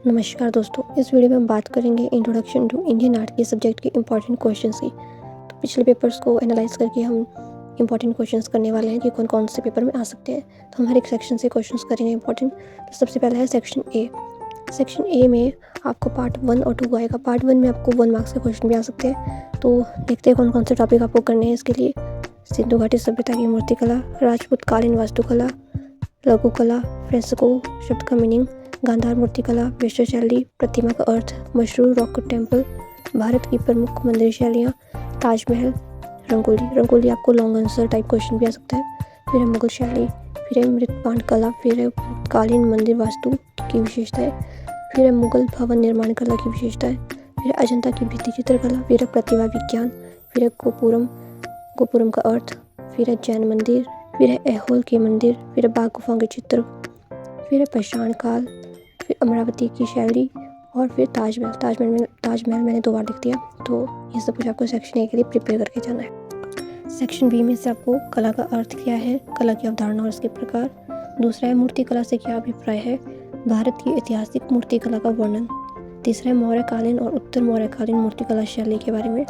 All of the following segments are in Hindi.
नमस्कार दोस्तों, इस वीडियो में हम बात करेंगे इंट्रोडक्शन टू इंडियन आर्ट के सब्जेक्ट के इम्पॉर्टेंट क्वेश्चंस की। तो पिछले पेपर्स को एनालाइज करके हम इम्पॉर्टेंट क्वेश्चंस करने वाले हैं कि कौन कौन से पेपर में आ सकते हैं। तो हम हर एक सेक्शन से क्वेश्चंस करेंगे इम्पॉर्टेंट। तो सबसे पहला है सेक्शन ए। सेक्शन ए में आपको पार्ट 1 और 2 आएगा। पार्ट 1 में आपको 1 मार्क्स के क्वेश्चन भी आ सकते हैं। तो देखते हैं कौन कौन से टॉपिक आपको करने हैं इसके लिए। सिंधु घाटी सभ्यता की मूर्तिकला, राजपूतकालीन वास्तुकला, लघुकला, फ्रेस्को शब्द का मीनिंग, गांधार मूर्तिकला, वेश्या शैली, प्रतिमा का अर्थ, मशहूर रॉक टेम्पल, भारत की प्रमुख मंदिर शैलियाँ, ताजमहल, रंगोली। रंगोली आपको लॉन्ग आंसर टाइप क्वेश्चन भी आ सकता है। फिर है मुगल शैली, फिर है मृत्पांड कला, फिर है कालीन मंदिर वास्तु की विशेषताएं, फिर है मुगल भवन निर्माण कला की विशेषताएं, फिर है अजंता की भित्ति चित्रकला, फिर है प्रतिभा विज्ञान, फिर है गोपुरम का अर्थ, फिर है जैन मंदिर, फिर है ऐहोल के मंदिर, फिर है बाघ गुफा के चित्र, फिर है पाषाण काल, फिर अमरावती की शैली और फिर ताजमहल मैंने 2 बार लिख दिया। तो ये सब कुछ आपको सेक्शन ए के लिए प्रिपेयर करके जाना है। सेक्शन बी में से आपको कला का अर्थ क्या है, कला की अवधारणा और इसके प्रकार। दूसरा है मूर्तिकला से क्या अभिप्राय है, भारत की ऐतिहासिक मूर्तिकला का वर्णन। तीसरा है मौर्यकालीन और उत्तर मौर्यकालीन मूर्तिकला शैली के बारे में।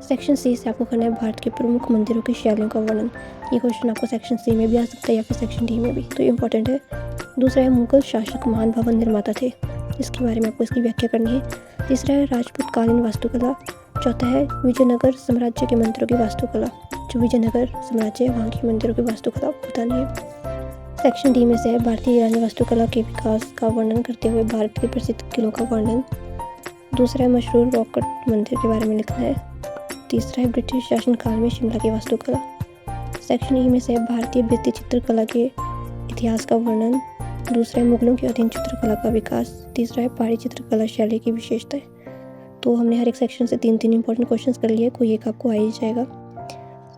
सेक्शन सी से आपको करना है भारत के प्रमुख मंदिरों की शैलियों का वर्णन। ये क्वेश्चन आपको सेक्शन सी में भी आ सकता है या फिर सेक्शन डी में भी, तो इम्पोर्टेंट है। दूसरा है मुगल शासक महान भवन निर्माता थे, इसके बारे में आपको इसकी व्याख्या करनी है। तीसरा है राजपूतकालीन वास्तुकला। चौथा है विजयनगर साम्राज्य के मंदिरों की वास्तुकला। जो विजयनगर साम्राज्य वहाँ की मंदिरों की वास्तुकला बतानी है। सेक्शन डी में से है भारतीय ईरानी वास्तुकला के विकास का वर्णन करते हुए भारत के प्रसिद्ध किलों का वर्णन। दूसरा है मशहूर रॉक मंदिर के बारे में लिखना है। तीसरा है ब्रिटिश शासनकाल में शिमला की वास्तुकला। सेक्शन ई में से भारतीय भित्ति चित्रकला के इतिहास का वर्णन। दूसरा है मुगलों के अधीन चित्रकला का विकास। तीसरा है पहाड़ी चित्रकला शैली की विशेषताएं। तो हमने हर एक सेक्शन से 3 इंपॉर्टेंट क्वेश्चंस कर लिए, कोई एक आपको आ ही जाएगा।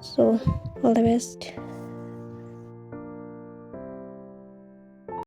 So all the best.